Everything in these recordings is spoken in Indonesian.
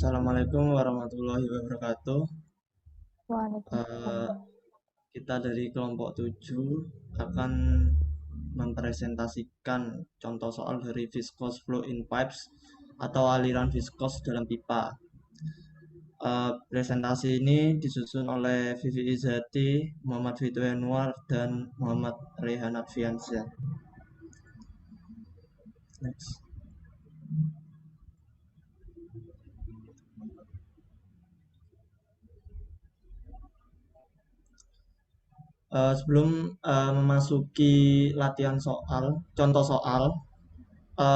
Assalamualaikum warahmatullahi wabarakatuh. Eh, Waalaikumsalam. kita dari kelompok 7 akan mempresentasikan contoh soal dari viscous flow in pipes atau aliran viskos dalam pipa. Presentasi ini disusun oleh Vivi Izati, Muhammad Fito Yanuar, dan Muhammad Rehan Fiansyah. Next. Sebelum memasuki latihan soal, contoh soal,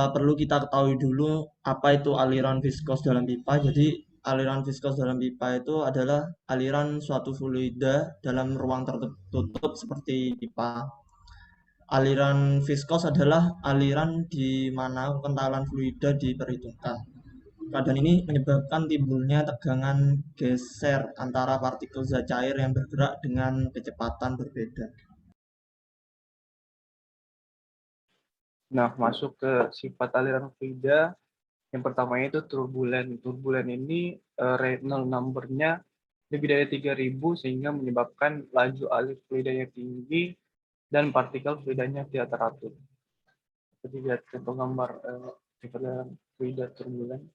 perlu kita ketahui dulu apa itu aliran viskos dalam pipa. Jadi aliran viskos dalam pipa itu adalah aliran suatu fluida dalam ruang tertutup seperti pipa. Aliran viskos adalah aliran di mana kentalan fluida diperhitungkan. Keadaan ini menyebabkan timbulnya tegangan geser antara partikel zat cair yang bergerak dengan kecepatan berbeda. Nah, masuk ke sifat aliran fluida, yang pertamanya itu turbulen. Turbulen ini Reynolds number-nya lebih dari 3000 sehingga menyebabkan laju alir fluidanya tinggi dan partikel fluidanya tidak teratur. Seperti lihat contoh gambar sifat aliran fluida turbulen.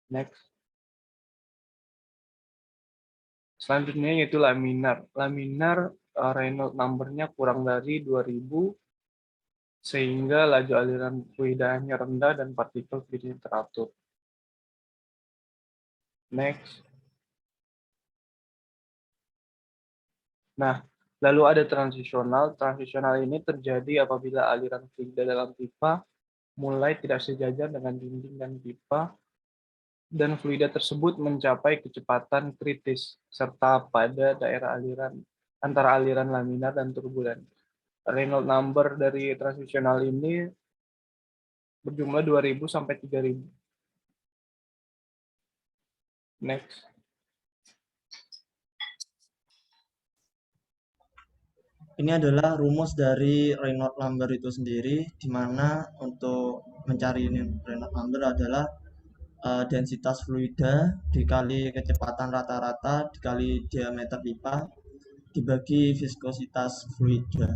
Next. Selanjutnya yaitu laminar. Laminar Reynolds number-nya kurang dari 2000 sehingga laju aliran fluidanya rendah dan partikel fluidanya teratur. Next. Nah, lalu ada transisional. Transisional ini terjadi apabila aliran fluida dalam pipa mulai tidak sejajar dengan dinding dan pipa, dan fluida tersebut mencapai kecepatan kritis, serta pada daerah aliran antara aliran laminar dan turbulen. Reynolds number dari transisional ini berjumlah 2000 sampai 3000. Next. Ini adalah rumus dari Reynolds number itu sendiri, di mana untuk mencari Reynolds number adalah densitas fluida dikali kecepatan rata-rata dikali diameter pipa dibagi viskositas fluida.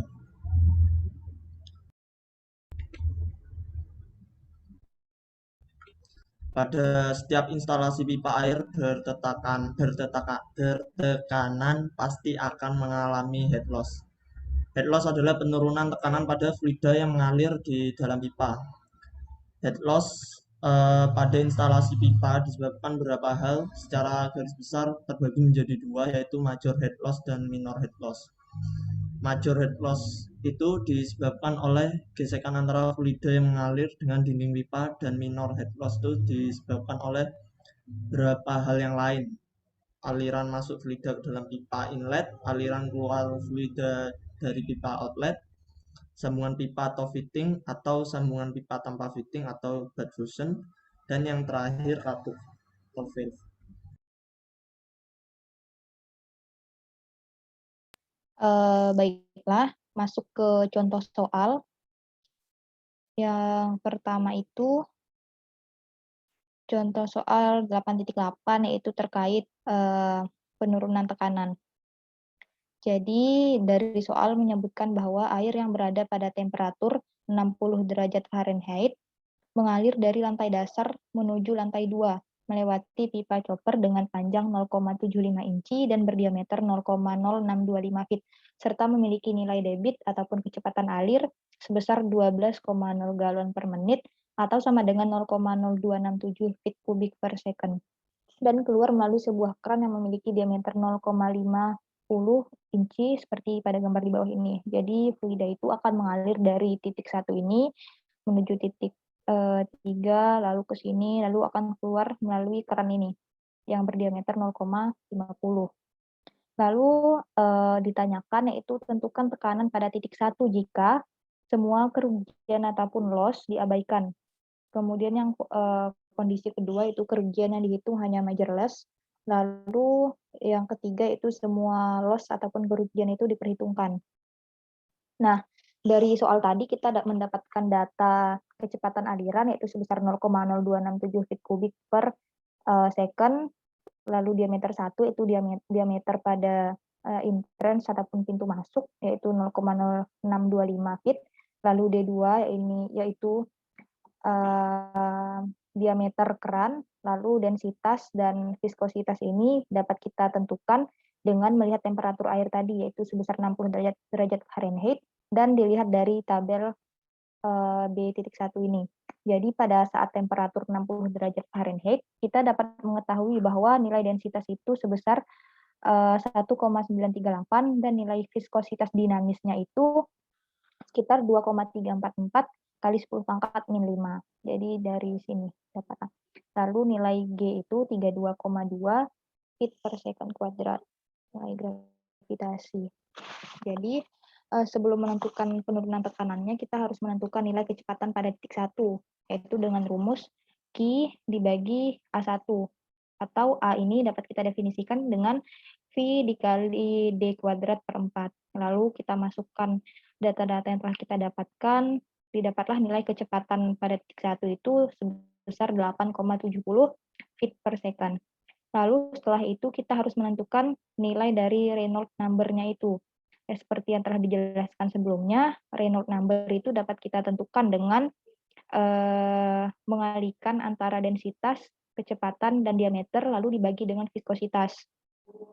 Pada setiap instalasi pipa air bertekanan pasti akan mengalami head loss. Head loss adalah penurunan tekanan pada fluida yang mengalir di dalam pipa. Head loss pada instalasi pipa disebabkan beberapa hal, secara garis besar terbagi menjadi dua, yaitu major head loss dan minor head loss. Major head loss itu disebabkan oleh gesekan antara fluida yang mengalir dengan dinding pipa, dan minor head loss itu disebabkan oleh beberapa hal yang lain. Aliran masuk fluida ke dalam pipa inlet, aliran keluar fluida dari pipa outlet, sambungan pipa atau fitting, atau sambungan pipa tanpa fitting atau bad fusion, dan yang terakhir katup atau valve. Baiklah, masuk ke contoh soal. Yang pertama itu contoh soal 8.8 yaitu terkait penurunan tekanan. Jadi dari soal menyebutkan bahwa air yang berada pada temperatur 60 derajat Fahrenheit mengalir dari lantai dasar menuju lantai 2 melewati pipa chopper dengan panjang 0,75 inci dan berdiameter 0,0625 feet serta memiliki nilai debit ataupun kecepatan alir sebesar 12,0 galon per menit atau sama dengan 0,0267 feet kubik per second, dan keluar melalui sebuah kran yang memiliki diameter 0,50 inci seperti pada gambar di bawah ini. Jadi fluida itu akan mengalir dari titik 1 ini menuju titik 3, lalu ke sini, lalu akan keluar melalui keran ini yang berdiameter 0,50. Lalu ditanyakan yaitu tentukan tekanan pada titik 1 jika semua kerugian ataupun loss diabaikan. Kemudian yang kondisi kedua itu kerugian yang dihitung hanya major loss. Lalu yang ketiga itu semua loss ataupun kerugian itu diperhitungkan. Nah, dari soal tadi kita mendapatkan data kecepatan aliran yaitu sebesar 0,0267 feet kubik per second, lalu diameter 1 itu diameter pada entrance ataupun pintu masuk, yaitu 0,0625 feet. Lalu D2 ini yaitu diameter keran, lalu densitas dan viskositas ini dapat kita tentukan dengan melihat temperatur air tadi, yaitu sebesar 60 derajat Fahrenheit, dan dilihat dari tabel B.1 ini. Jadi pada saat temperatur 60 derajat Fahrenheit, kita dapat mengetahui bahwa nilai densitas itu sebesar 1,938 dan nilai viskositas dinamisnya itu sekitar 2,344 kali 10 pangkat min 5. Jadi dari sini dapat. Lalu nilai G itu 32,2 feet per second kuadrat. Nilai gravitasi. Jadi sebelum menentukan penurunan tekanannya, kita harus menentukan nilai kecepatan pada titik 1, yaitu dengan rumus Q dibagi A1. Atau A ini dapat kita definisikan dengan V dikali D kuadrat per 4. Lalu kita masukkan data-data yang telah kita dapatkan, didapatlah nilai kecepatan pada titik 1 itu sebesar 8,70 feet per second. Lalu setelah itu kita harus menentukan nilai dari Reynolds number-nya itu. Seperti yang telah dijelaskan sebelumnya, Reynolds number itu dapat kita tentukan dengan mengalihkan antara densitas, kecepatan, dan diameter, lalu dibagi dengan viskositas.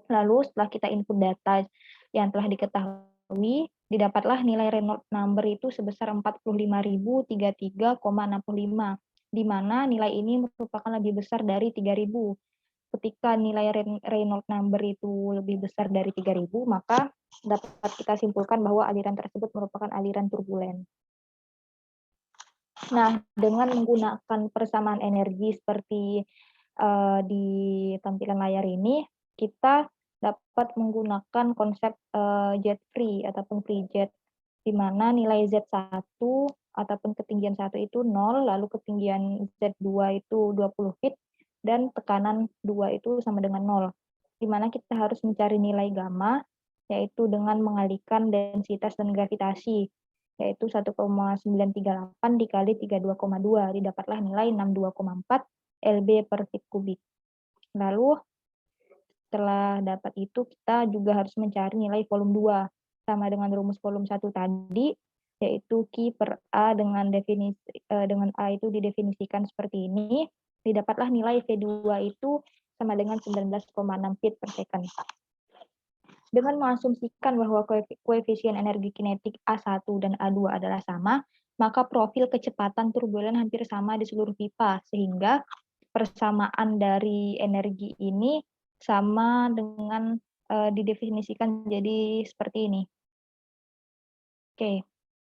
Lalu setelah kita input data yang telah diketahui, didapatlah nilai Reynolds number itu sebesar 45.033,65, di mana nilai ini merupakan lebih besar dari 3.000. Ketika nilai Reynolds number itu lebih besar dari 3.000, maka dapat kita simpulkan bahwa aliran tersebut merupakan aliran turbulen. Nah, dengan menggunakan persamaan energi seperti di tampilan layar ini, kita dapat menggunakan konsep jet free ataupun free jet, di mana nilai Z1 ataupun ketinggian 1 itu 0, lalu ketinggian Z2 itu 20 feet, dan tekanan 2 itu sama dengan 0, di mana kita harus mencari nilai gamma, yaitu dengan mengalihkan densitas dan gravitasi, yaitu 1,938 dikali 32,2, didapatlah nilai 62,4 lb per feet kubik. Lalu setelah dapat itu, kita juga harus mencari nilai volume 2, sama dengan rumus volume 1 tadi, yaitu Q per A dengan A itu didefinisikan seperti ini, didapatlah nilai V2 itu sama dengan 19,6 feet per second. Dengan mengasumsikan bahwa koefisien energi kinetik A1 dan A2 adalah sama, maka profil kecepatan turbulen hampir sama di seluruh pipa, sehingga persamaan dari energi ini sama dengan didefinisikan jadi seperti ini. Oke.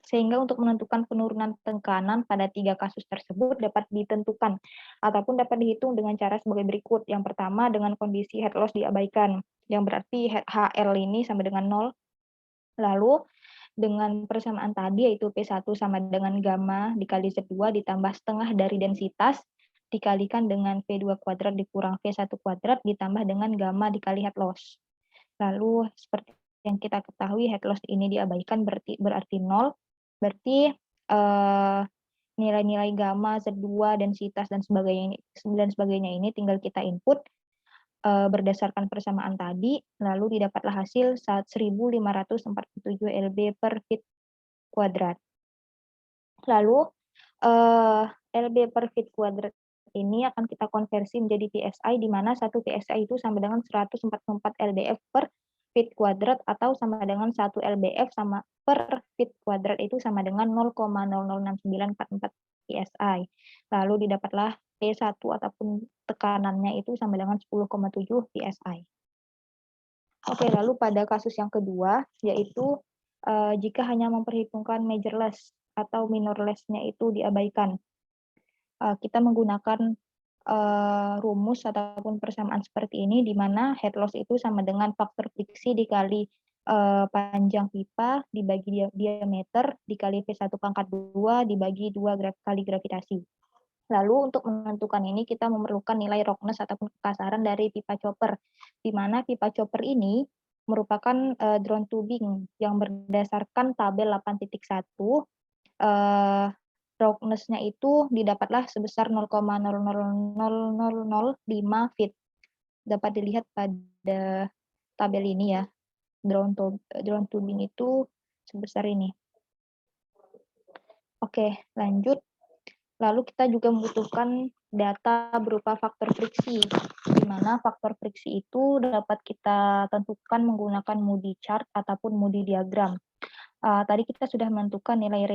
Sehingga untuk menentukan penurunan tekanan pada 3 kasus tersebut dapat ditentukan ataupun dapat dihitung dengan cara sebagai berikut. Yang pertama dengan kondisi head loss diabaikan, yang berarti HL ini sama dengan 0. Lalu dengan persamaan tadi, yaitu P1 sama dengan gamma dikali Z2 ditambah setengah dari densitas dikalikan dengan V2 kuadrat dikurang V1 kuadrat ditambah dengan gamma dikali head loss. Lalu seperti yang kita ketahui head loss ini diabaikan berarti 0. Berarti nilai-nilai gamma, Z2, densitas, dan sebagainya ini tinggal kita input berdasarkan persamaan tadi, lalu didapatlah hasil 1.547 lb per feet kuadrat. Lalu lb per feet kuadrat ini akan kita konversi menjadi PSI, di mana 1 PSI itu sama dengan 144 lbf per feet kuadrat, atau sama dengan 1 lbf sama per feet kuadrat itu sama dengan 0,006944 PSI. Lalu didapatlah P1 ataupun tekanannya itu sama dengan 10,7 PSI. Oke, lalu pada kasus yang kedua, yaitu jika hanya memperhitungkan majorless atau minorless-nya itu diabaikan. Kita menggunakan rumus ataupun persamaan seperti ini, di mana head loss itu sama dengan faktor friksi dikali panjang pipa dibagi diameter dikali V1 pangkat 2 dibagi 2 kali gravitasi. Lalu untuk menentukan ini kita memerlukan nilai roughness ataupun kekasaran dari pipa chopper, di mana pipa chopper ini merupakan drone tubing yang berdasarkan tabel 8.1 roughness-nya itu didapatlah sebesar 0,00005 feet. Dapat dilihat pada tabel ini ya. Drone tubing itu sebesar ini. Oke, lanjut. Lalu kita juga membutuhkan data berupa faktor friksi, di mana faktor friksi itu dapat kita tentukan menggunakan Moody chart ataupun Moody diagram. Tadi kita sudah menentukan nilai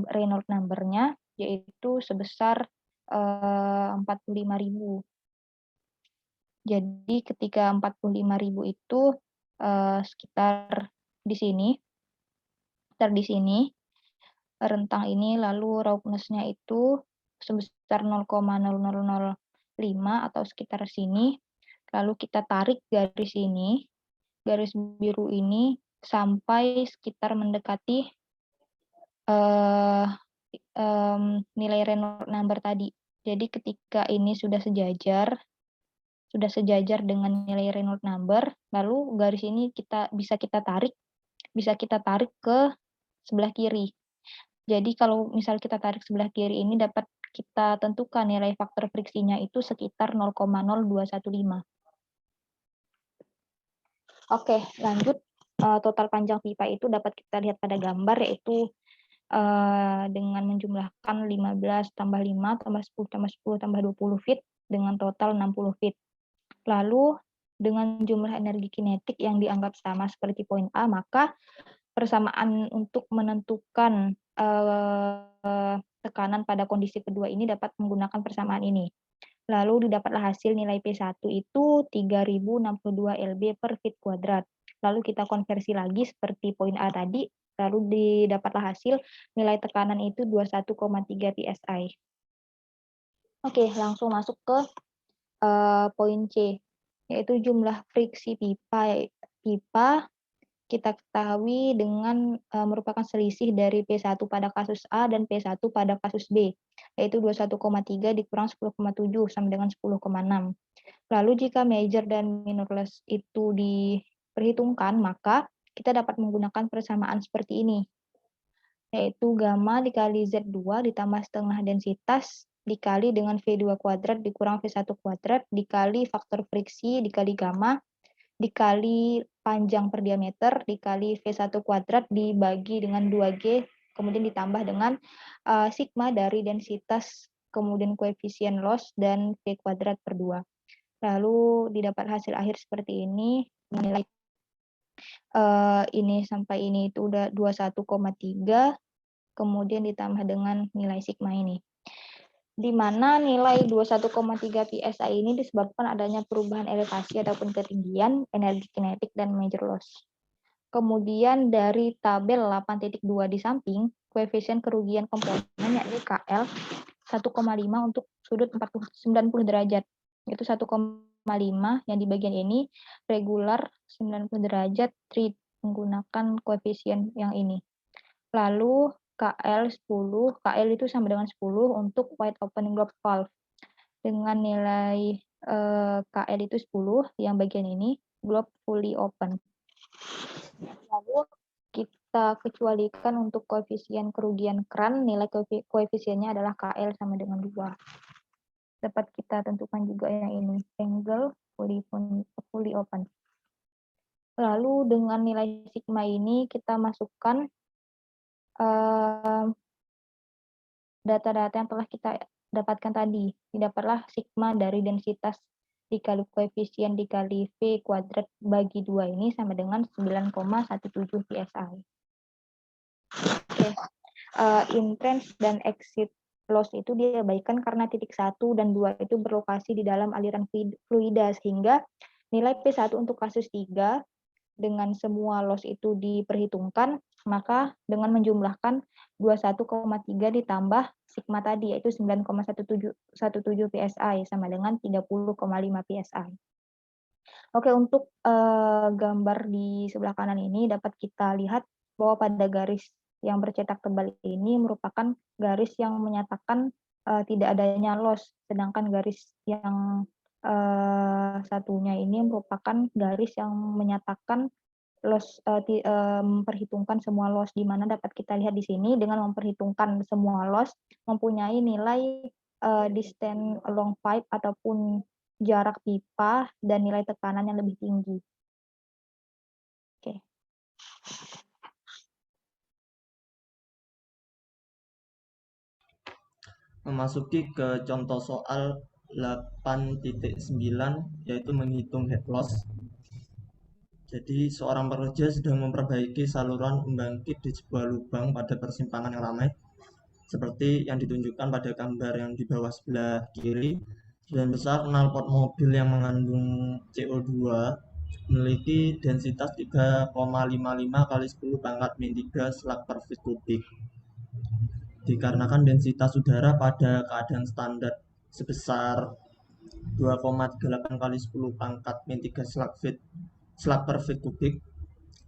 Reynolds number-nya, yaitu sebesar 45.000. Jadi ketika 45.000 itu sekitar di sini, rentang ini, lalu roughness-nya itu sebesar 0,0005 atau sekitar sini. Lalu kita tarik garis ini, garis biru ini sampai sekitar mendekati nilai Reynolds number tadi. Jadi ketika ini sudah sejajar dengan nilai Reynolds number, lalu garis ini bisa kita tarik ke sebelah kiri. Jadi kalau misal kita tarik sebelah kiri ini dapat kita tentukan nilai faktor friksinya itu sekitar 0,0215. Oke, lanjut. Total panjang pipa itu dapat kita lihat pada gambar, yaitu dengan menjumlahkan 15 tambah 5 tambah 10 tambah 10 tambah 20 feet dengan total 60 feet. Lalu dengan jumlah energi kinetik yang dianggap sama seperti poin A, maka persamaan untuk menentukan tekanan pada kondisi kedua ini dapat menggunakan persamaan ini. Lalu didapatlah hasil nilai P1 itu 3062 lb per feet kuadrat. Lalu kita konversi lagi seperti poin A tadi, lalu didapatlah hasil nilai tekanan itu 21,3 psi. Oke, langsung masuk ke poin C, yaitu jumlah friksi pipa kita ketahui dengan merupakan selisih dari P1 pada kasus A dan P1 pada kasus B, yaitu 21,3 dikurang 10,7 sama dengan 10,6. Lalu jika major dan minor loss itu diperhitungkan, maka kita dapat menggunakan persamaan seperti ini, yaitu gamma dikali Z2 ditambah setengah densitas dikali dengan V2 kuadrat dikurang V1 kuadrat dikali faktor friksi dikali gamma dikali panjang per diameter dikali V1 kuadrat dibagi dengan 2G, kemudian ditambah dengan sigma dari densitas, kemudian koefisien loss, dan V kuadrat per 2. Lalu didapat hasil akhir seperti ini, nilai ini sampai ini itu udah 21,3, kemudian ditambah dengan nilai sigma ini. Di mana nilai 21,3 psi ini disebabkan adanya perubahan elevasi ataupun ketinggian, energi kinetik, dan major loss. Kemudian dari tabel 8.2 di samping, koefisien kerugian komponen yakni KL 1,5 untuk sudut 90 derajat. Itu 1,5 yang di bagian ini, regular 90 derajat, treat menggunakan koefisien yang ini. Lalu KL 10, KL itu sama dengan 10 untuk wide opening globe valve. Dengan nilai KL itu 10, yang bagian ini, globe fully open. Lalu kita kecualikan untuk koefisien kerugian kran, nilai koefisiennya adalah KL sama dengan 2. Dapat kita tentukan juga yang ini, angle fully open. Lalu dengan nilai sigma ini kita masukkan data-data yang telah kita dapatkan tadi. Didapatlah sigma dari densitas dikali koefisien dikali V kuadrat bagi 2 ini sama dengan 9,17 psi. Oke. Entrance dan exit loss itu diabaikan karena titik 1 dan 2 itu berlokasi di dalam aliran fluida, sehingga nilai P1 untuk kasus 3 dengan semua loss itu diperhitungkan, maka dengan menjumlahkan 21,3 ditambah sigma tadi, yaitu 9,17 psi sama dengan 30,5 psi. Oke, untuk gambar di sebelah kanan ini dapat kita lihat bahwa pada garis yang bercetak tebal ini merupakan garis yang menyatakan tidak adanya loss, sedangkan garis yang satunya ini merupakan garis yang menyatakan memperhitungkan semua loss, di mana dapat kita lihat di sini dengan memperhitungkan semua loss mempunyai nilai distance along pipe ataupun jarak pipa dan nilai tekanan yang lebih tinggi. Oke. Memasuki ke contoh soal 8.9 yaitu menghitung head loss. Jadi seorang pekerja sedang memperbaiki saluran pembangkit di sebuah lubang pada persimpangan yang ramai seperti yang ditunjukkan pada gambar yang di bawah sebelah kiri. Sebagian besar knalpot mobil yang mengandung CO2 memiliki densitas 3,55 kali 10 pangkat min 3 slug per feet kubik. Dikarenakan densitas udara pada keadaan standar sebesar 2,38 kali 10 pangkat min 3 slug per feet kubik,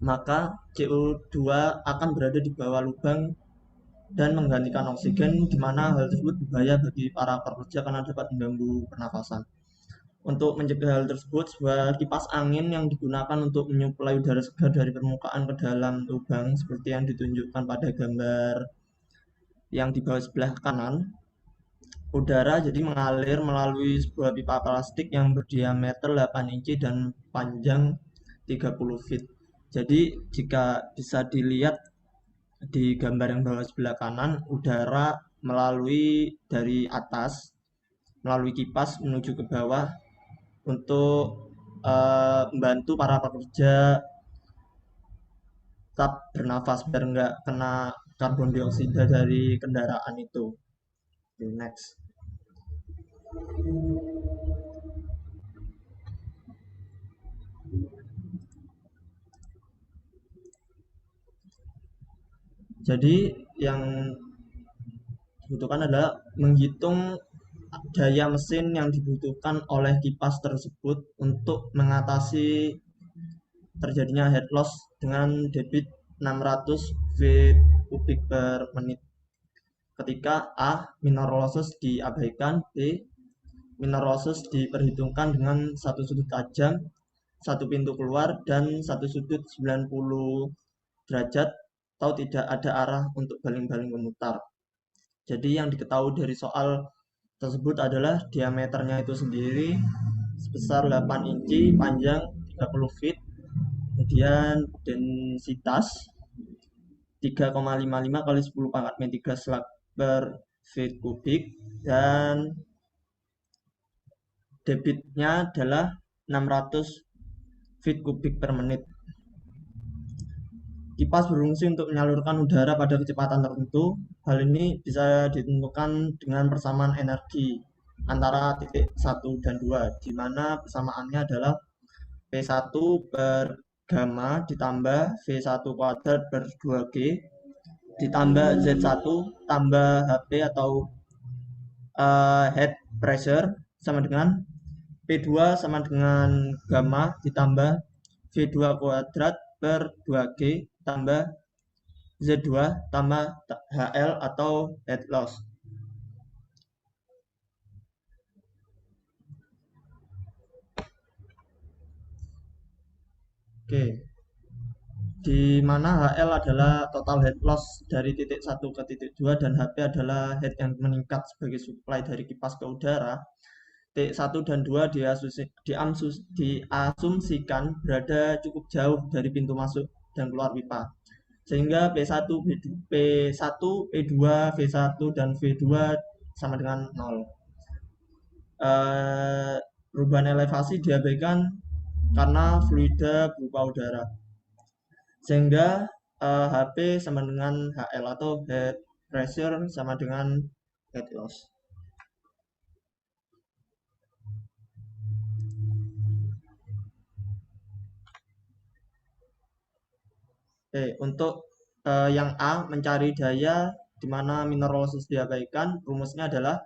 maka CO2 akan berada di bawah lubang dan menggantikan oksigen, di mana hal tersebut berbahaya bagi para pekerja karena dapat mengganggu pernafasan. Untuk mencegah hal tersebut, sebuah kipas angin yang digunakan untuk menyuplai udara segar dari permukaan ke dalam lubang seperti yang ditunjukkan pada gambar yang di bawah sebelah kanan. Udara jadi mengalir melalui sebuah pipa plastik yang berdiameter 8 inci dan panjang 30 feet. Jadi jika bisa dilihat di gambar yang bawah sebelah kanan, udara melalui dari atas melalui kipas menuju ke bawah untuk membantu para pekerja tetap bernafas biar nggak kena karbon dioksida dari kendaraan itu. Okay, next. Jadi yang dibutuhkan adalah menghitung daya mesin yang dibutuhkan oleh kipas tersebut untuk mengatasi terjadinya head loss dengan debit 600 feet kubik per menit. Ketika A. minor losses diabaikan, B. minor losses diperhitungkan dengan satu sudut tajam, satu pintu keluar, dan satu sudut 90 derajat atau tidak ada arah untuk baling-baling memutar. Jadi yang diketahui dari soal tersebut adalah diameternya itu sendiri sebesar 8 inci, panjang 30 feet, kemudian densitas 3,55 kali 10 pangkat min 3 slug per feet kubik, dan debitnya adalah 600 feet kubik per menit. Kipas berfungsi untuk menyalurkan udara pada kecepatan tertentu. Hal ini bisa ditentukan dengan persamaan energi antara titik 1 dan 2, di mana persamaannya adalah P1 per gamma ditambah V1 kuadrat per 2G ditambah Z1 tambah HP atau head pressure sama dengan P2 sama dengan gamma ditambah V2 kuadrat per 2G tambah Z2 tambah HL atau head loss. Oke. Di mana HL adalah total head loss dari titik 1 ke titik 2 dan HP adalah head yang meningkat sebagai supply dari kipas ke udara. Titik 1 dan 2 diasumsikan berada cukup jauh dari pintu masuk dan keluar pipa, sehingga P1, P2, V1, dan V2 sama dengan 0. Perubahan elevasi diabaikan karena fluida berupa udara, sehingga HP sama dengan HL atau head pressure sama dengan head loss. Oke, untuk yang A, mencari daya di mana minor losses diabaikan, rumusnya adalah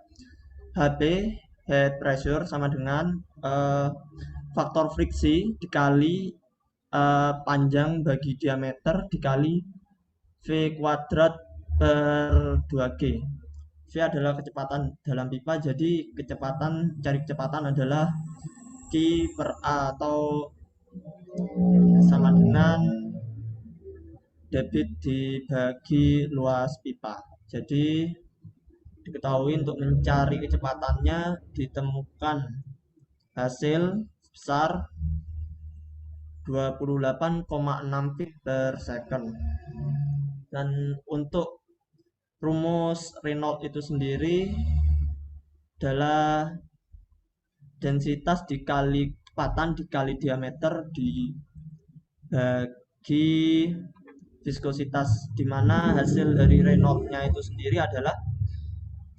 HP head pressure sama dengan faktor friksi dikali panjang bagi diameter dikali V kuadrat per 2G. V adalah kecepatan dalam pipa, jadi cari kecepatan adalah Q per A atau sama dengan debit dibagi luas pipa. Jadi diketahui untuk mencari kecepatannya ditemukan hasil sebesar 28,6 feet per second. Dan untuk rumus Reynolds itu sendiri adalah densitas dikali kecepatan dikali diameter dibagi viskositas, di mana hasil dari Reynolds-nya itu sendiri adalah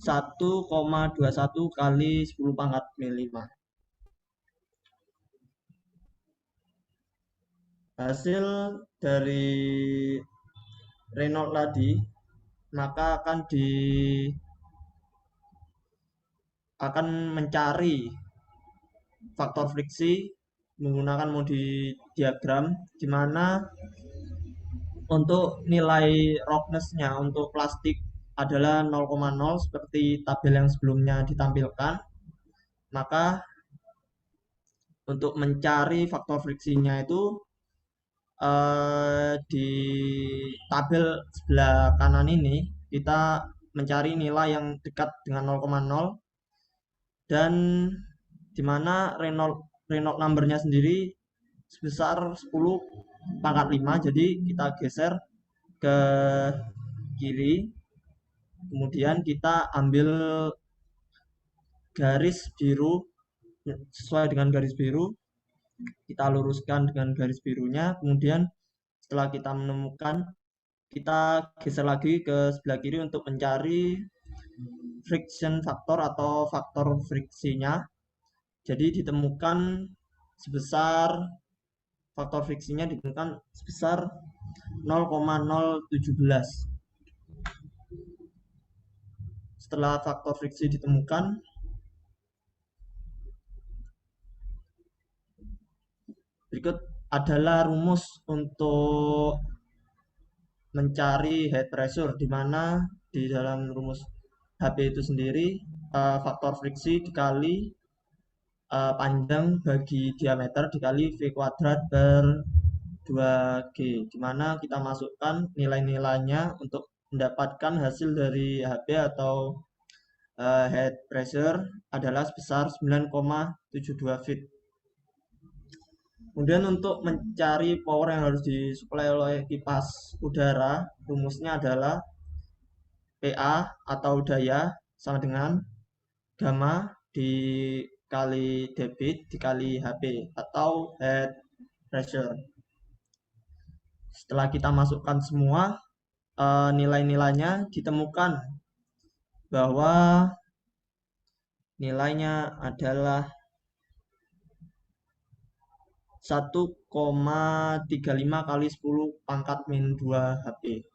1,21 kali 10 pangkat mm. Hasil dari Reynolds tadi maka akan mencari faktor friksi menggunakan modi diagram, di mana untuk nilai roughness-nya untuk plastik adalah 0,0 seperti tabel yang sebelumnya ditampilkan. Maka untuk mencari faktor friksinya itu di tabel sebelah kanan ini kita mencari nilai yang dekat dengan 0,0, dan dimana Reynolds numbernya sendiri sebesar 10 pangkat 5. Jadi kita geser ke kiri, kemudian kita ambil garis biru sesuai dengan garis biru, kita luruskan dengan garis birunya. Kemudian setelah kita menemukan, kita geser lagi ke sebelah kiri untuk mencari friction factor atau faktor friksinya. Jadi ditemukan sebesar faktor friksinya ditemukan sebesar 0,017. Setelah faktor friksi ditemukan, berikut adalah rumus untuk mencari head pressure, di mana di dalam rumus HP itu sendiri faktor friksi dikali panjang bagi diameter dikali V kuadrat per 2G, di mana kita masukkan nilai-nilainya untuk mendapatkan hasil dari HP atau head pressure adalah sebesar 9,72 feet. Kemudian untuk mencari power yang harus disuplai oleh kipas udara, rumusnya adalah PA atau daya sama dengan gamma dikali debit dikali HP atau head pressure. Setelah kita masukkan semua nilai-nilainya, ditemukan bahwa nilainya adalah 1,35 kali 10 pangkat min 2 HP.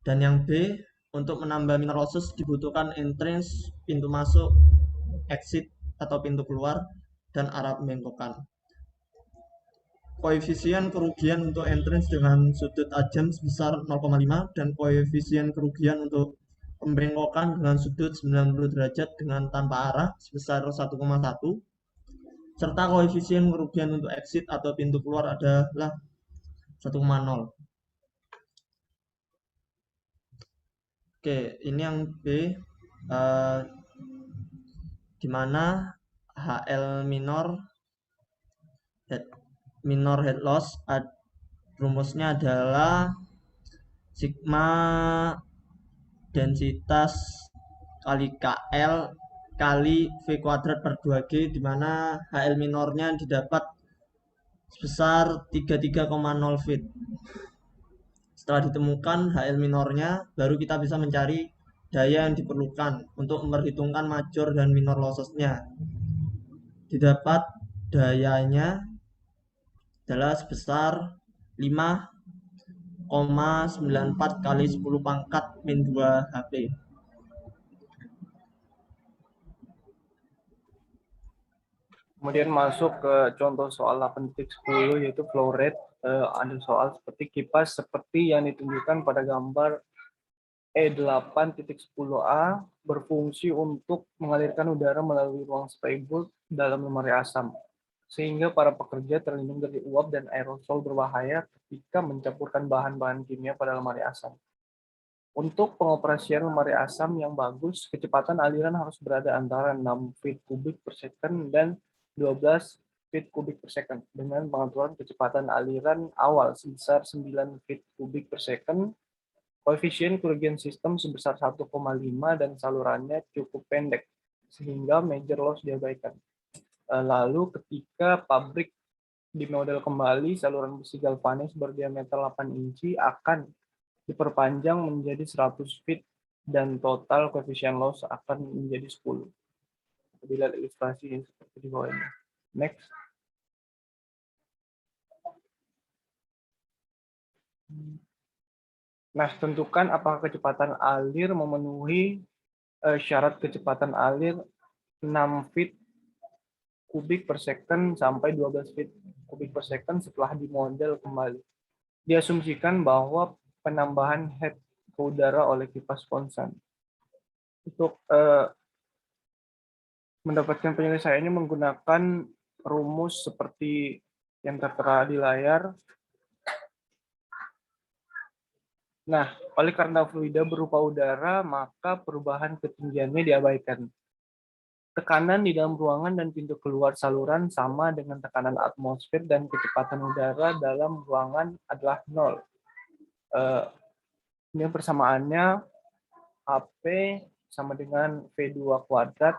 Dan yang B, untuk menambah mineral losses dibutuhkan entrance, pintu masuk, exit atau pintu keluar, dan arah pembengkokan. Koefisien kerugian untuk entrance dengan sudut tajam sebesar 0,5 dan koefisien kerugian untuk pembengkokan dengan sudut 90 derajat dengan tanpa arah sebesar 1,1, serta koefisien kerugian untuk exit atau pintu keluar adalah 1,0. Oke, ini yang B, di mana HL minor head loss rumusnya adalah sigma densitas kali KL kali V kuadrat per 2G, di mana HL minornya didapat sebesar 33,0 feet. Setelah ditemukan HL minornya, baru kita bisa mencari daya yang diperlukan untuk memperhitungkan major dan minor losses-nya. Didapat dayanya adalah sebesar 5,94 kali 10 pangkat min 2 HP. Kemudian masuk ke contoh soal 8.10 yaitu flow rate. Ada soal seperti kipas seperti yang ditunjukkan pada gambar E8.10a berfungsi untuk mengalirkan udara melalui ruang spray-booth dalam lemari asam, sehingga para pekerja terlindung dari uap dan aerosol berbahaya ketika mencampurkan bahan-bahan kimia pada lemari asam. Untuk pengoperasian lemari asam yang bagus, kecepatan aliran harus berada antara 6 feet kubik per second dan 12 feet kubik per second, dengan pengaturan kecepatan aliran awal sebesar 9 feet kubik per second, koefisien kerugian sistem sebesar 1,5 dan salurannya cukup pendek, sehingga major loss diabaikan. Lalu ketika pabrik dimodel kembali, saluran besi galvanis berdiameter 8 inci akan diperpanjang menjadi 100 feet dan total koefisien loss akan menjadi 10. Bila ilustrasi seperti di bawah ini. Next. Nah, tentukan apakah kecepatan alir memenuhi syarat kecepatan alir 6 feet kubik per second sampai 12 feet kubik per second setelah dimodel kembali. Diasumsikan bahwa penambahan head ke udara oleh kipas konstan. Untuk mendapatkan penyelesaiannya menggunakan rumus seperti yang tertera di layar. Nah, oleh karena fluida berupa udara, maka perubahan ketinggiannya diabaikan. Tekanan di dalam ruangan dan pintu keluar saluran sama dengan tekanan atmosfer dan kecepatan udara dalam ruangan adalah 0. Ini persamaannya HP sama dengan V2 kuadrat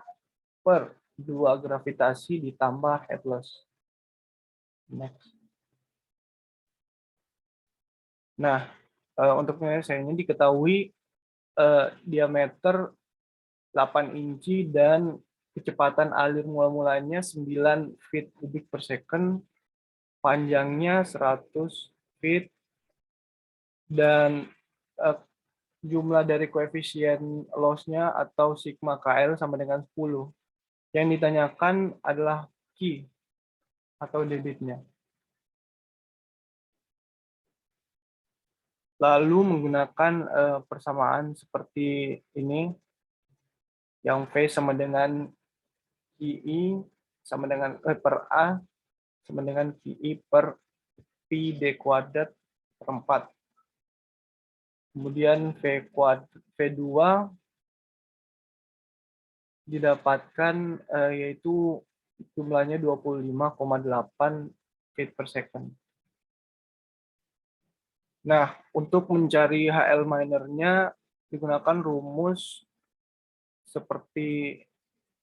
per 2 gravitasi ditambah head loss. Next. Nah, untuk penyelesaiannya diketahui diameter 8 inci dan kecepatan alir mula-mulanya 9 feet kubik per second, panjangnya 100 feet, dan jumlah dari koefisien loss-nya atau sigma KL sama dengan 10. Yang ditanyakan adalah Q atau debitnya. Lalu menggunakan persamaan seperti ini, yang V sama dengan QI sama dengan per A sama dengan QI per Pi D kuadrat per 4. Kemudian V2 didapatkan yaitu jumlahnya 25,8 feet per second. Nah, untuk mencari HL minor-nya digunakan rumus seperti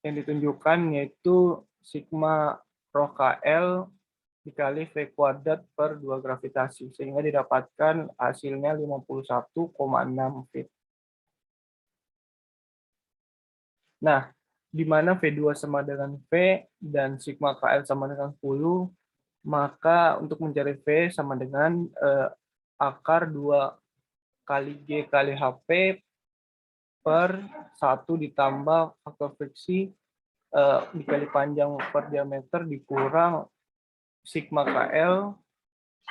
yang ditunjukkan, yaitu sigma rho KL dikali V kuadrat per 2 gravitasi, sehingga didapatkan hasilnya 51,6 feet. Nah, di mana V2 sama dengan V dan sigma KL sama dengan 10, maka untuk mencari V sama dengan akar 2 kali G kali HP per 1 ditambah faktor friksi dikali panjang per diameter dikurang sigma KL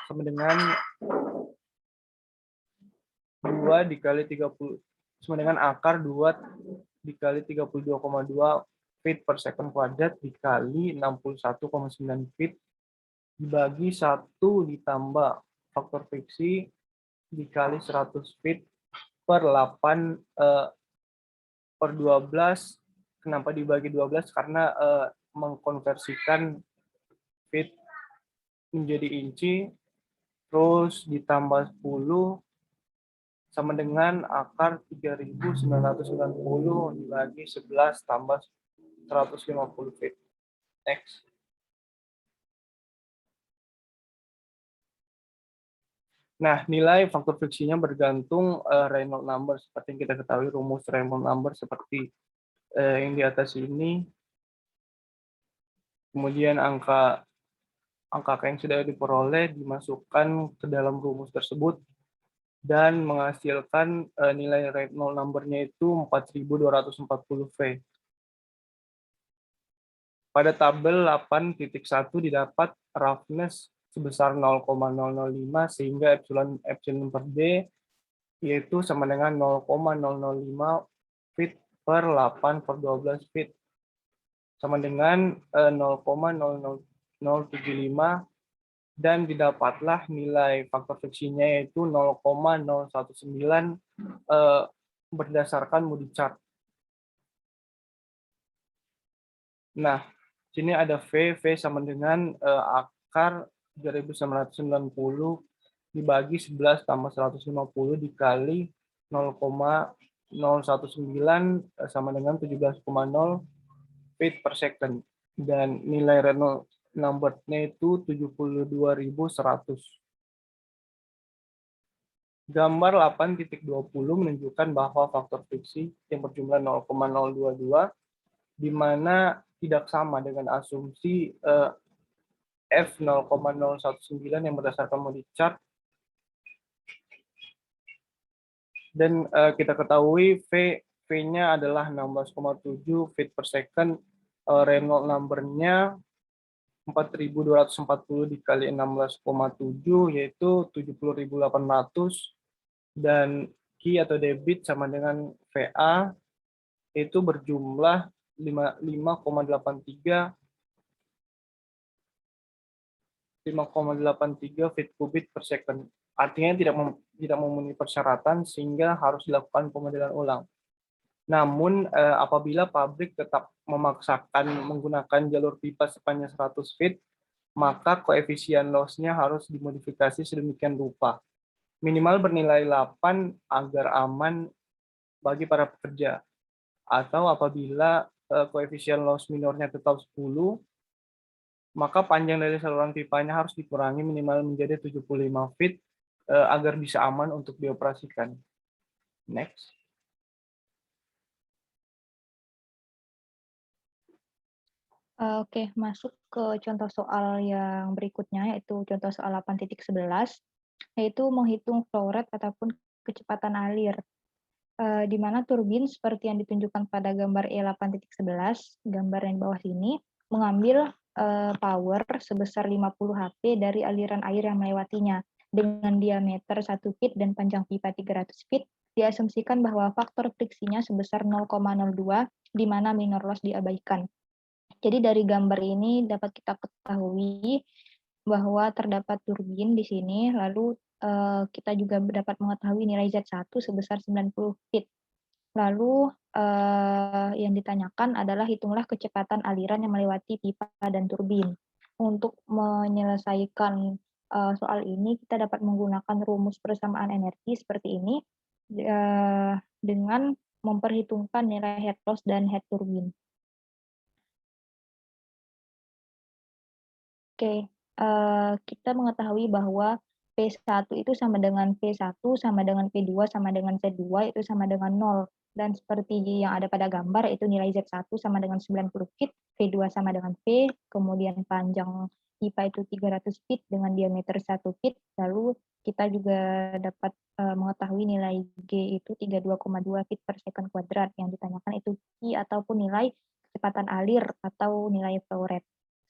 sama dengan 2 dikali 30 sama dengan akar 2 dikali 32,2 feet per second kuadrat dikali 61,9 feet dibagi 1 ditambah faktor friksi dikali 100 feet per 8 per 12. Kenapa dibagi 12? Karena mengkonversikan feet menjadi inci, terus ditambah 10 sama dengan akar 3.990 dibagi 11 tambah 150 feet. Next. Nah, nilai faktor friksinya bergantung Reynolds number. Seperti yang kita ketahui, rumus Reynolds number seperti yang di atas ini. Kemudian angka yang sudah diperoleh dimasukkan ke dalam rumus tersebut dan menghasilkan nilai Reynolds number-nya itu 4.240 V. Pada tabel 8.1 didapat roughness sebesar 0,005 sehingga epsilon per D yaitu sama dengan 0,005 feet per 8 per 12 feet sama dengan 0,00075 dan didapatlah nilai faktor friksinya yaitu 0,019 berdasarkan Moody chart. Nah, sini ada V sama dengan akar 3990 dibagi 11 tambah 150 dikali 0,019 sama dengan 17,0 feet per second. Dan nilai Reynolds number-nya itu 72.100. Gambar 8.20 menunjukkan bahwa faktor friksi yang berjumlah 0,022 di mana tidak sama dengan asumsi F 0,019 yang berdasarkan Moody chart. Dan kita ketahui V-nya adalah 16,7 feet per second, Reynolds number-nya 4.240 dikali 16,7 yaitu 70.800 dan Q atau debit sama dengan VA itu berjumlah 5,83 feet kubik per second. Artinya tidak memenuhi persyaratan sehingga harus dilakukan pemodelan ulang. Namun apabila pabrik tetap memaksakan menggunakan jalur pipa sepanjang 100 feet, maka koefisien loss-nya harus dimodifikasi sedemikian rupa. Minimal bernilai 8 agar aman bagi para pekerja. Atau apabila koefisien loss minornya tetap 10, maka panjang dari saluran pipanya harus dikurangi minimal menjadi 75 feet agar bisa aman untuk dioperasikan. Next. Oke, masuk ke contoh soal yang berikutnya, yaitu contoh soal 8.11, yaitu menghitung flow rate ataupun kecepatan alir. Di mana turbin seperti yang ditunjukkan pada gambar E8.11, gambar yang di bawah sini, mengambil power sebesar 50 HP dari aliran air yang melewatinya. Dengan diameter 1 feet dan panjang pipa 300 feet, diasumsikan bahwa faktor friksinya sebesar 0,02, di mana minor loss diabaikan. Jadi dari gambar ini dapat kita ketahui bahwa terdapat turbin di sini, lalu kita juga dapat mengetahui nilai Z1 sebesar 90 feet. Lalu yang ditanyakan adalah hitunglah kecepatan aliran yang melewati pipa dan turbin. Untuk menyelesaikan soal ini, kita dapat menggunakan rumus persamaan energi seperti ini dengan memperhitungkan nilai head loss dan head turbin. Oke, kita mengetahui bahwa P1 itu sama dengan V1 sama dengan P2 sama dengan Z2 itu sama dengan 0. Dan seperti yang ada pada gambar itu nilai Z1 sama dengan 90 feet, V2 sama dengan V, kemudian panjang pipa itu 300 feet dengan diameter 1 feet, lalu kita juga dapat mengetahui nilai G itu 32,2 feet per second kuadrat. Yang ditanyakan itu Q ataupun nilai kecepatan alir atau nilai flow rate.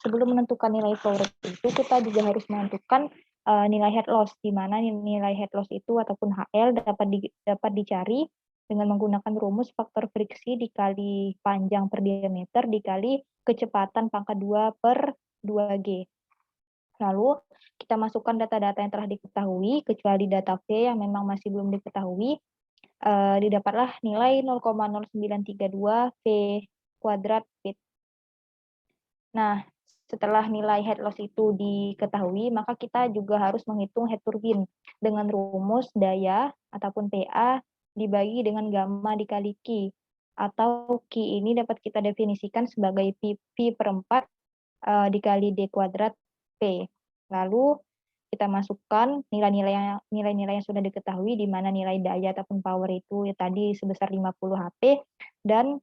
Sebelum menentukan nilai flow rate itu, kita juga harus menentukan nilai head loss, di mana nilai head loss itu ataupun HL dapat dicari dengan menggunakan rumus faktor friksi dikali panjang per diameter dikali kecepatan pangkat 2 per 2G. Lalu kita masukkan data-data yang telah diketahui, kecuali data V yang memang masih belum diketahui, didapatlah nilai 0,0932 V kuadrat feet. Nah, setelah nilai head loss itu diketahui, maka kita juga harus menghitung head turbin dengan rumus daya ataupun PA dibagi dengan gamma dikali Q. Atau Q ini dapat kita definisikan sebagai P per 4 dikali D kuadrat P. Lalu kita masukkan nilai-nilai yang sudah diketahui, di mana nilai daya ataupun power itu tadi sebesar 50 HP, dan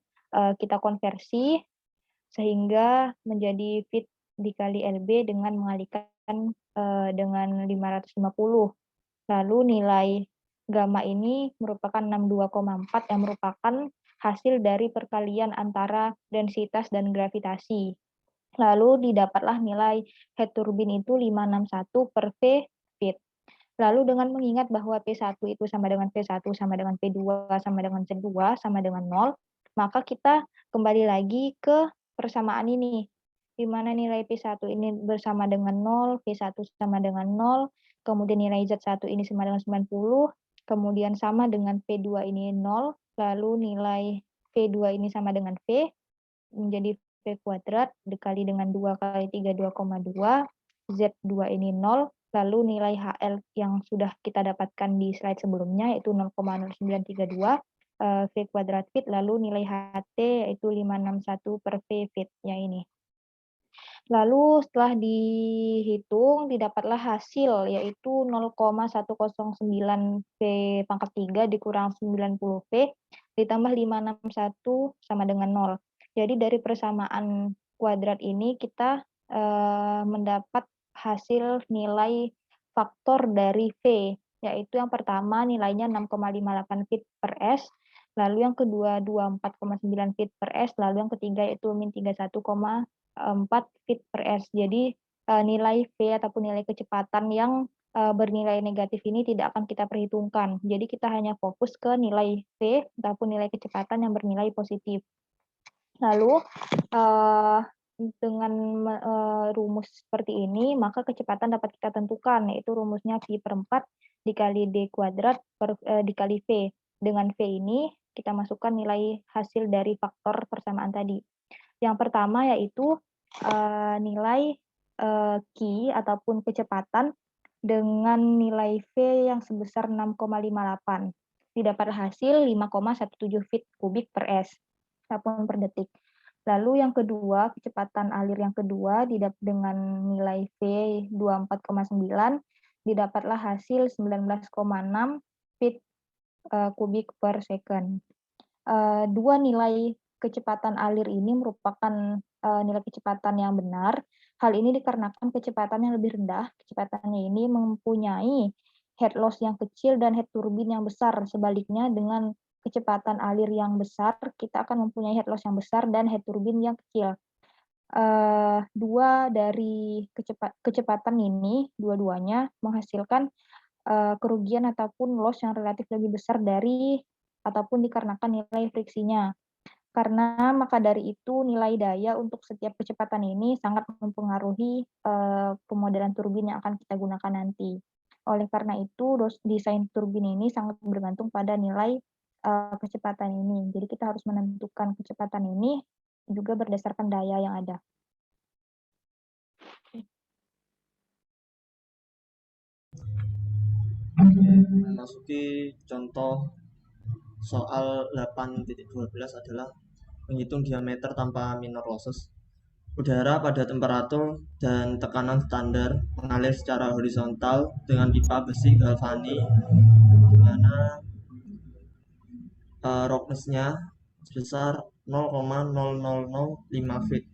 kita konversi sehingga menjadi feet dikali LB dengan mengalikan dengan 550. Lalu nilai gamma ini merupakan 62,4 yang merupakan hasil dari perkalian antara densitas dan gravitasi. Lalu didapatlah nilai head turbine itu 561 per V feet. Lalu dengan mengingat bahwa P1 itu sama dengan V1 sama dengan P2 sama dengan Z2 sama dengan 0, Maka kita kembali lagi ke persamaan ini, di mana nilai P1 ini bersama dengan 0, P1 sama dengan 0, kemudian nilai Z1 ini sama dengan 90, kemudian sama dengan P2 ini 0, lalu nilai P2 ini sama dengan V, menjadi V kuadrat dikali dengan 2 kali 3, 2,2, Z2 ini 0, lalu nilai HL yang sudah kita dapatkan di slide sebelumnya yaitu 0,0932 V kuadrat fit, lalu nilai HT yaitu 561 per V fit ya ini. Lalu setelah dihitung didapatlah hasil yaitu 0,109 V pangkat 3 dikurang 90 V ditambah 561 sama dengan 0. Jadi dari persamaan kuadrat ini kita mendapat hasil nilai faktor dari V, yaitu yang pertama nilainya 6,58 fit per S, lalu yang kedua 24,9 fit per S, lalu yang ketiga yaitu min 31,4 fit per S. Jadi nilai V ataupun nilai kecepatan yang bernilai negatif ini tidak akan kita perhitungkan. Jadi kita hanya fokus ke nilai V ataupun nilai kecepatan yang bernilai positif. Lalu dengan rumus seperti ini, maka kecepatan dapat kita tentukan, yaitu rumusnya V per 4 dikali D kuadrat dikali V. Dengan V ini, kita masukkan nilai hasil dari faktor persamaan tadi. Yang pertama yaitu nilai Q ataupun kecepatan dengan nilai V yang sebesar 6,58. Didapat hasil 5,17 feet kubik per S ataupun per detik. Lalu yang kedua, kecepatan alir yang kedua dengan nilai V 24,9 didapatlah hasil 19,6 feet kubik per second. Dua nilai kecepatan alir ini merupakan nilai kecepatan yang benar. Hal ini dikarenakan kecepatan yang lebih rendah, kecepatannya ini mempunyai head loss yang kecil dan head turbine yang besar. Sebaliknya dengan kecepatan alir yang besar, kita akan mempunyai head loss yang besar dan head turbine yang kecil. Dua dari kecepatan ini, dua-duanya menghasilkan kerugian ataupun loss yang relatif lebih besar dari ataupun dikarenakan nilai friksinya. Karena maka dari itu nilai daya untuk setiap kecepatan ini sangat mempengaruhi pemodelan turbin yang akan kita gunakan nanti. Oleh karena itu desain turbin ini sangat bergantung pada nilai kecepatan ini. Jadi kita harus menentukan kecepatan ini juga berdasarkan daya yang ada. Memasuki contoh soal 8.12 adalah menghitung diameter tanpa minor losses. Udara pada temperatur dan tekanan standar mengalir secara horizontal dengan pipa besi galvani di mana roughness-nya sebesar 0,0005 feet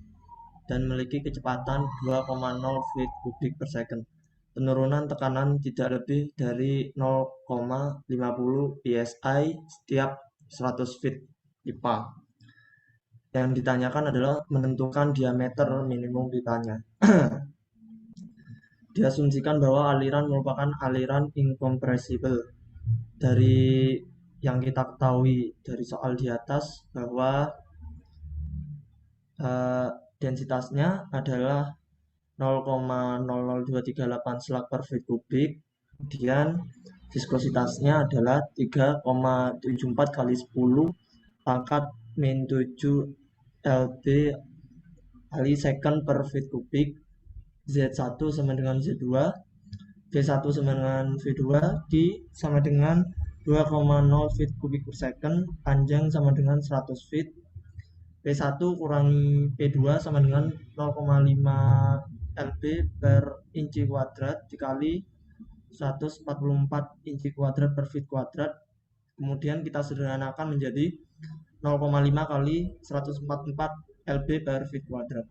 dan memiliki kecepatan 2,0 feet kubik per second. Penurunan tekanan tidak lebih dari 0,50 psi setiap 100 feet pipa. Yang ditanyakan adalah menentukan diameter minimum pipanya. Diasumsikan bahwa aliran merupakan aliran incompressible. Dari yang kita ketahui dari soal di atas bahwa densitasnya adalah 0,00238 slug per feet kubik, kemudian viskositasnya adalah 3,74 kali 10 pangkat min 7 lb kali second per feet kubik, Z1 sama dengan Z2, V1 sama dengan V2, Q sama dengan 2,0 feet kubik per second, panjang sama dengan 100 feet, P1 kurangi P2 sama dengan 0,5 lb per inci kuadrat dikali 144 inci kuadrat per feet kuadrat. Kemudian kita sederhanakan menjadi 0,5 kali 144 lb per feet kuadrat.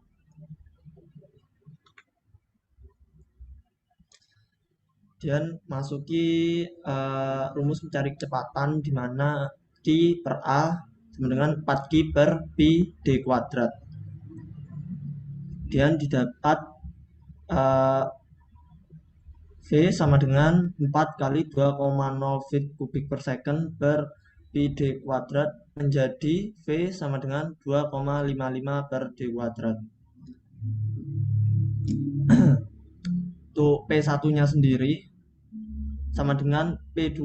Kemudian masuki rumus mencari kecepatan di mana Q per A sama dengan 4Q per Pi D kuadrat. Kemudian didapat V sama dengan 4 kali 2,0 feet kubik per second per Pi D kuadrat menjadi V sama dengan 2,55 per D kuadrat. Untuk P1-nya sendiri sama dengan P2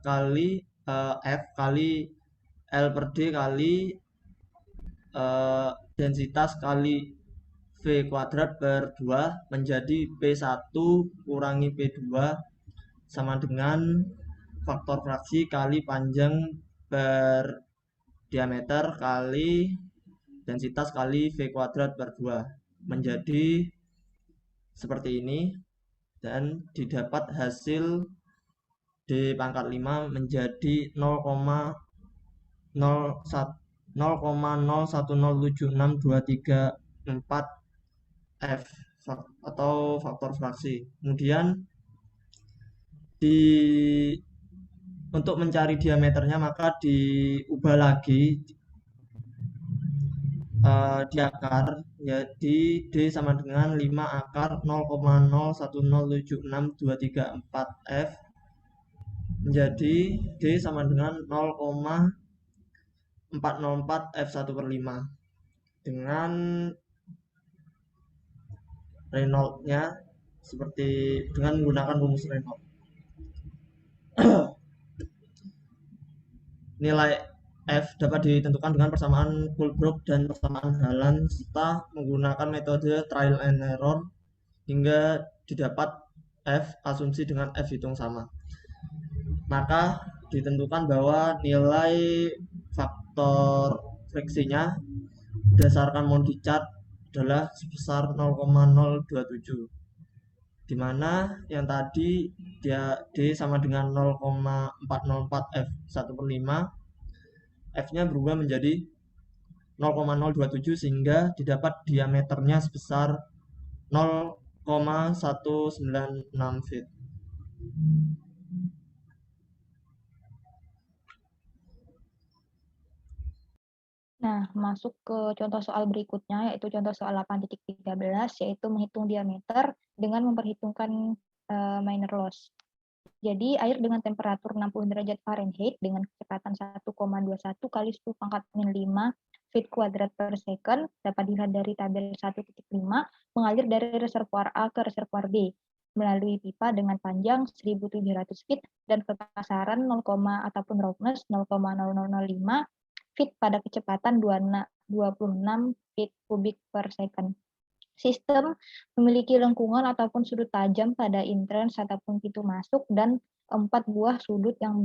kali F kali L per D kali densitas kali V kuadrat per 2 menjadi P1 kurangi P2 sama dengan faktor fraksi kali panjang per diameter kali densitas kali V kuadrat per 2 menjadi seperti ini, dan didapat hasil D pangkat 5 menjadi 0,010762364 F atau faktor fraksi. Kemudian untuk mencari diameternya maka diubah lagi di akar, jadi D sama dengan 5 akar 0,010762364 F menjadi D sama dengan 0,404 F1 per 5 dengan Reynolds-nya seperti dengan menggunakan rumus Reynolds. Nilai F dapat ditentukan dengan persamaan Colebrook dan persamaan Hallan serta menggunakan metode trial and error hingga didapat F asumsi dengan F hitung sama. Maka ditentukan bahwa nilai faktor friksinya berdasarkan Monty chart adalah sebesar 0,027, di mana yang tadi dia D sama dengan 0,404 F1 per 5, F-nya berubah menjadi 0,027 sehingga didapat diameternya sebesar 0,196 feet. Nah, masuk ke contoh soal berikutnya, yaitu contoh soal 8.13, yaitu menghitung diameter dengan memperhitungkan minor loss. Jadi, air dengan temperatur 60 derajat Fahrenheit dengan kecepatan 1,21 kali 10 pangkat -5 feet kuadrat per second dapat dilihat dari tabel 1.5 mengalir dari reservoir A ke reservoir B melalui pipa dengan panjang 1.700 feet dan kepasaran 0, ataupun roughness 0,0005 feet pada kecepatan 26 feet kubik per second. Sistem memiliki lengkungan ataupun sudut tajam pada entrance ataupun pintu masuk dan 4 buah sudut yang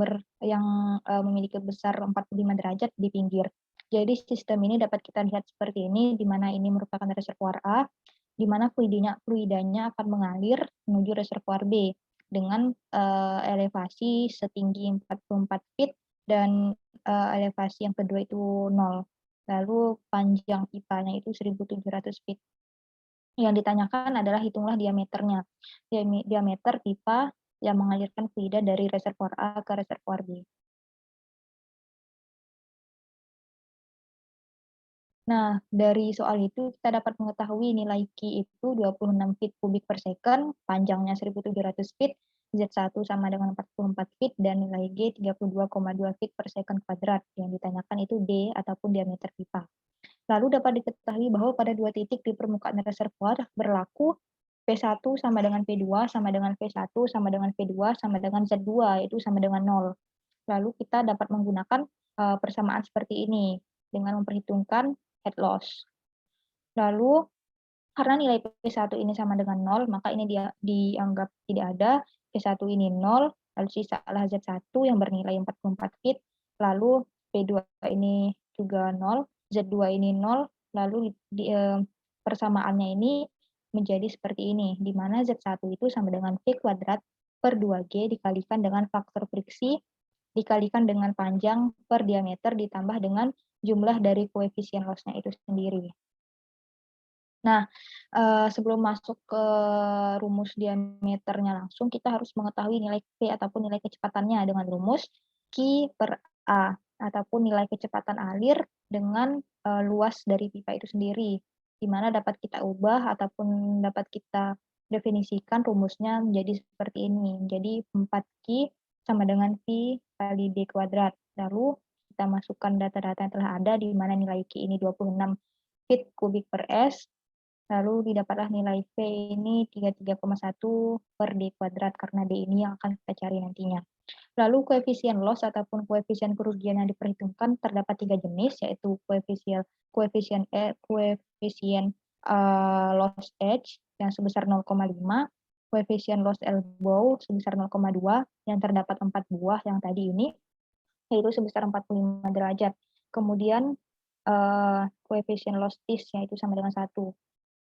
memiliki besar 45 derajat di pinggir. Jadi sistem ini dapat kita lihat seperti ini, di mana ini merupakan reservoir A, di mana fluidanya akan mengalir menuju reservoir B dengan elevasi setinggi 44 feet dan elevasi yang kedua itu 0. Lalu panjang pipanya itu 1.700 feet. Yang ditanyakan adalah hitunglah diameternya. Diameter pipa yang mengalirkan fluida dari reservoir A ke reservoir B. Nah, dari soal itu kita dapat mengetahui nilai Q itu 26 feet kubik per second, panjangnya 1.700 feet, Z1 sama dengan 44 feet, dan nilai G 32,2 feet per second kuadrat. Yang ditanyakan itu D ataupun diameter pipa. Lalu dapat diketahui bahwa pada dua titik di permukaan reservoir berlaku P1 sama dengan P2 sama dengan V1 sama dengan V2 sama dengan Z2, yaitu sama dengan 0. Lalu kita dapat menggunakan persamaan seperti ini dengan memperhitungkan head loss. Lalu karena nilai P1 ini sama dengan 0, maka ini dianggap tidak ada. P1 ini 0, lalu sisalah Z1 yang bernilai 44 feet, lalu P2 ini juga 0, Z2 ini 0, lalu persamaannya ini menjadi seperti ini, di mana Z1 itu sama dengan V kuadrat per 2G dikalikan dengan faktor friksi, dikalikan dengan panjang per diameter ditambah dengan jumlah dari koefisien loss-nya itu sendiri. Nah, sebelum masuk ke rumus diameternya langsung, kita harus mengetahui nilai P ataupun nilai kecepatannya dengan rumus Q per A, ataupun nilai kecepatan alir dengan luas dari pipa itu sendiri, di mana dapat kita ubah ataupun dapat kita definisikan rumusnya menjadi seperti ini. Jadi 4Q sama dengan P kali D kuadrat. Lalu kita masukkan data-data yang telah ada, di mana nilai Q ini 26 feet kubik per S, lalu didapatlah nilai V ini 33,1 per D kuadrat, karena D ini yang akan kita cari nantinya. Lalu koefisien loss ataupun koefisien kerugian yang diperhitungkan terdapat 3 jenis, yaitu koefisien loss edge yang sebesar 0,5, koefisien loss elbow sebesar 0,2 yang terdapat 4 buah yang tadi ini, yaitu sebesar 45 derajat. Kemudian koefisien loss teeth yaitu sama dengan 1.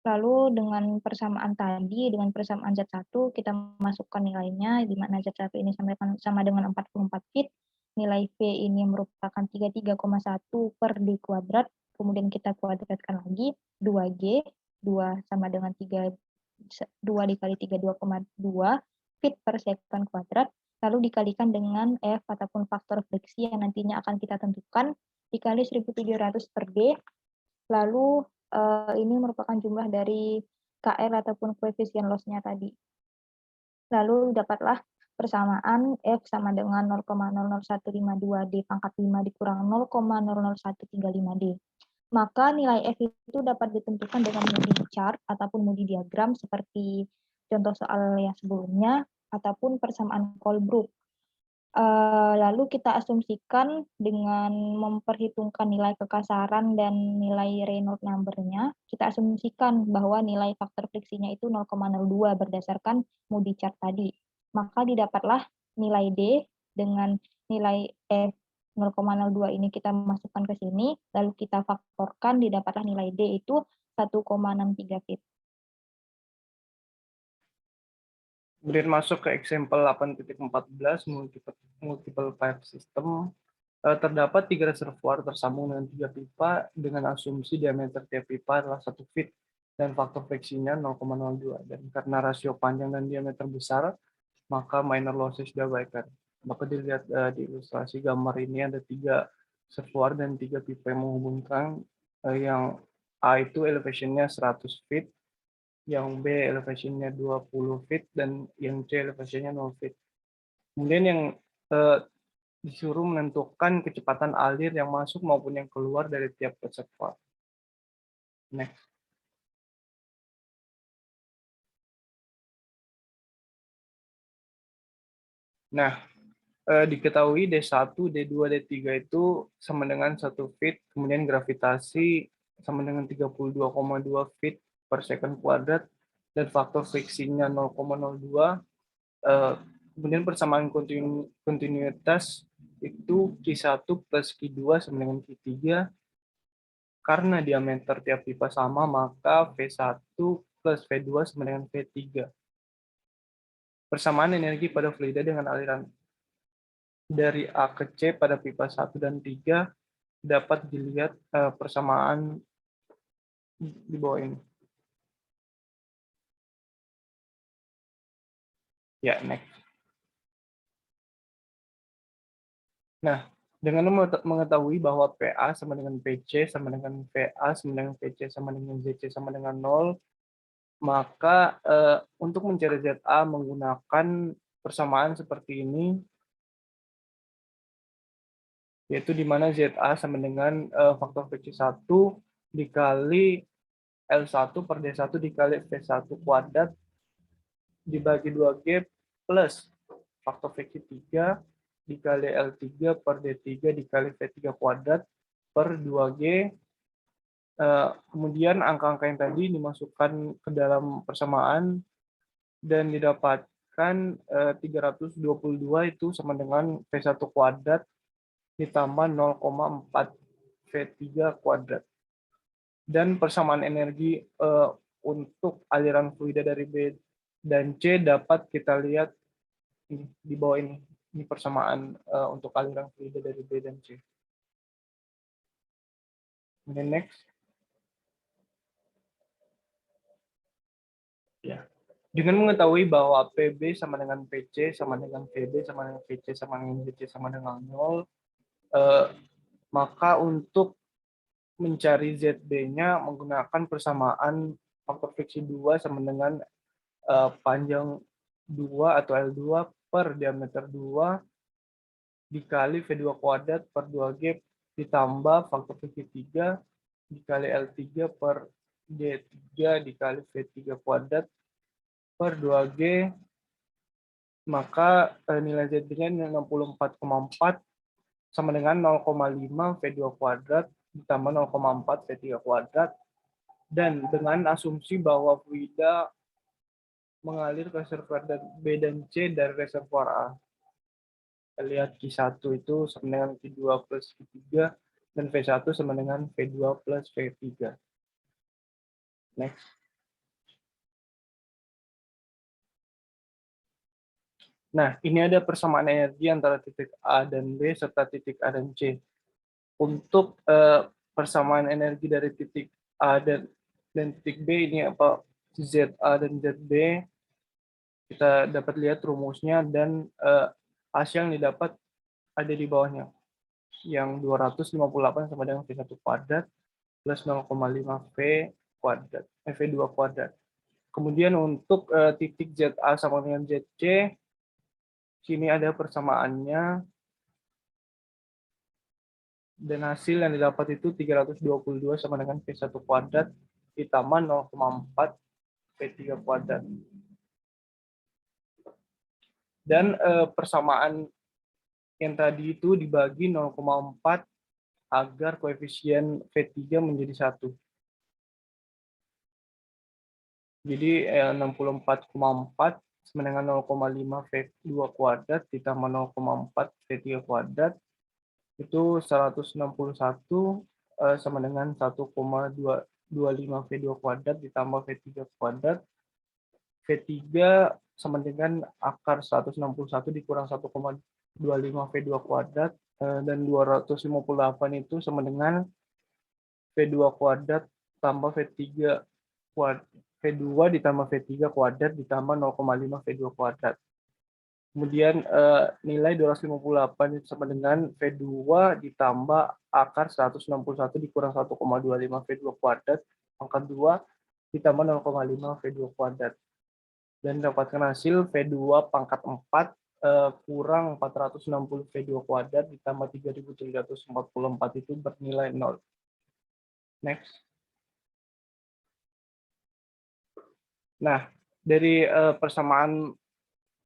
Lalu dengan persamaan tadi, dengan persamaan Z1, kita masukkan nilainya, di mana Z1 ini sama dengan 44 feet, nilai V ini merupakan 33,1 per D kuadrat, kemudian kita kuadratkan lagi, 2G, 2 sama dengan 2 dikali 3, 2,2 feet per second kuadrat, lalu dikalikan dengan F ataupun faktor friksi yang nantinya akan kita tentukan, dikali 1700 per D, lalu ini merupakan jumlah dari KR ataupun koefisien loss-nya tadi. Lalu dapatlah persamaan F sama dengan 0,00152 D pangkat 5 dikurang 0,00135 D. Maka nilai F itu dapat ditentukan dengan Moody chart ataupun Moody diagram seperti contoh soal yang sebelumnya, ataupun persamaan Colebrook. Lalu kita asumsikan dengan memperhitungkan nilai kekasaran dan nilai Reynolds number-nya, kita asumsikan bahwa nilai faktor friksinya itu 0,02 berdasarkan Moody chart tadi. Maka didapatlah nilai D dengan nilai F 0,02 ini kita masukkan ke sini, lalu kita faktorkan, didapatlah nilai D itu 1,63 feet. Kemudian masuk ke example 8.14 multiple pipe system. Terdapat 3 reservoir tersambung dengan 3 pipa dengan asumsi diameter tiap pipa adalah 1 feet dan faktor friksinya 0,02. Dan karena rasio panjang dan diameter besar, maka minor losses diabaikan. Dapat dilihat di ilustrasi gambar ini ada 3 reservoir dan 3 pipa yang menghubungkan, yang A itu elevation-nya 100 feet, yang B elevation-nya 20 feet, dan yang C elevation-nya 0 feet. Kemudian yang disuruh menentukan kecepatan alir yang masuk maupun yang keluar dari tiap reservoir. Next. Nah, diketahui D1, D2, D3 itu sama dengan 1 feet, kemudian gravitasi sama dengan 32,2 feet per second kuadrat, dan faktor friksinya 0,02. Kemudian persamaan kontinuitas itu Q1 plus Q2 sama dengan Q3. Karena diameter tiap pipa sama, maka V1 plus V2 sama dengan V3. Persamaan energi pada fluida dengan aliran dari A ke C pada pipa 1 dan 3 dapat dilihat persamaan di bawah ini. Ya, next. Nah, dengan mengetahui bahwa PA sama dengan PC sama dengan VA sama dengan PC sama dengan ZC sama dengan 0, maka untuk mencari ZA menggunakan persamaan seperti ini, yaitu di mana ZA sama dengan faktor friksi 1 dikali L1 per D1 dikali V1 kuadrat dibagi 2G plus faktor friksi 3 dikali L3 per D3 dikali V3 kuadrat per 2G. Kemudian angka-angka yang tadi dimasukkan ke dalam persamaan dan didapatkan 322 itu sama dengan V1 kuadrat ditambah 0,4 V3 kuadrat. Dan persamaan energi untuk aliran fluida dari B dan C dapat kita lihat di bawah ini. Ini persamaan untuk aliran fluida dari B dan C. Kemudian next. Ya. Dengan mengetahui bahwa PB sama dengan PC, sama dengan VB, sama dengan VC, sama dengan VC, sama dengan 0, maka untuk mencari ZB-nya menggunakan persamaan faktor friksi 2 sama dengan panjang 2 atau L2 per diameter 2 dikali V2 kuadrat per 2G ditambah faktor V3 dikali L3 per D3 dikali V3 kuadrat per 2G, maka nilai Z-nya 64,4 sama dengan 0,5 V2 kuadrat ditambah 0,4 V3 kuadrat, dan dengan asumsi bahwa fluida mengalir ke reservoir B dan C dari reservoir A. Kita lihat Q1 itu sama dengan Q2 plus Q3, dan V1 sama dengan V2 plus V3. Next. Nah, ini ada persamaan energi antara titik A dan B serta titik A dan C. Untuk persamaan energi dari titik A dan titik B ini apa ZA dan ZB, kita dapat lihat rumusnya, dan hasil yang didapat ada di bawahnya. Yang 258 sama dengan V1 kuadrat plus 0,5 V kuadrat, V2 kuadrat. Kemudian untuk titik ZA sama dengan ZC, sini ada persamaannya, dan hasil yang didapat itu 322 sama dengan V1 kuadrat ditambah 0,4 V3 kuadrat. Dan persamaan yang tadi itu dibagi 0,4 agar koefisien V3 menjadi 1. Jadi 64,4 sama dengan 0,5 V2 kuadrat ditambah 0,4 V3 kuadrat itu 161 sama dengan 1,25 V2 kuadrat ditambah V3 kuadrat. V3 sama dengan akar 161 dikurang 1,25 V2 kuadrat, dan 258 itu sama dengan V2 kuadrat tambah V3 kuadrat. V2 ditambah V3 kuadrat ditambah 0,5 V2 kuadrat. Kemudian nilai 258 itu sama dengan V2 ditambah akar 161 dikurang 1,25 V2 kuadrat, pangkat 2 ditambah 0,5 V2 kuadrat. Dan dapatkan hasil V2 pangkat 4 kurang 460 V2 kuadrat ditambah 3.344 itu bernilai 0. Next. Nah, dari persamaan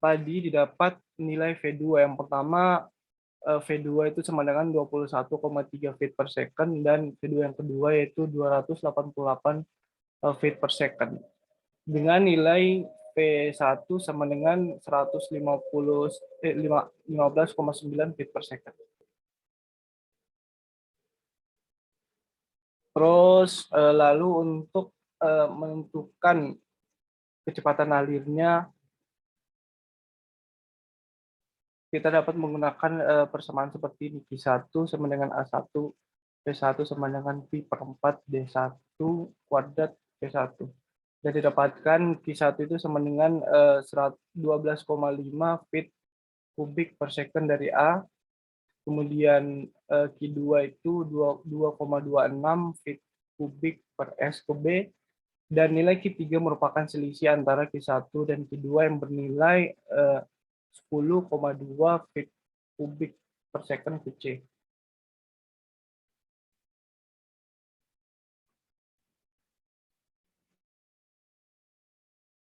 tadi didapat nilai V2. Yang pertama, V2 itu sama dengan 21,3 feet per second, dan V2 yang kedua yaitu 288 feet per second. Dengan nilai V1 sama dengan 15,9 feet per second. Terus lalu untuk menentukan kecepatan alirnya, kita dapat menggunakan persamaan seperti ini. Q1 sama dengan A1, V1 sama dengan Pi per 4 D1 kuadrat V1. Dan didapatkan Q1 itu sama dengan 12,5 feet kubik per second dari A. Kemudian Q2 itu 2,26 feet kubik per S ke B. Dan nilai Q3 merupakan selisih antara Q1 dan Q2 yang bernilai 10,2 feet kubik per second ke C.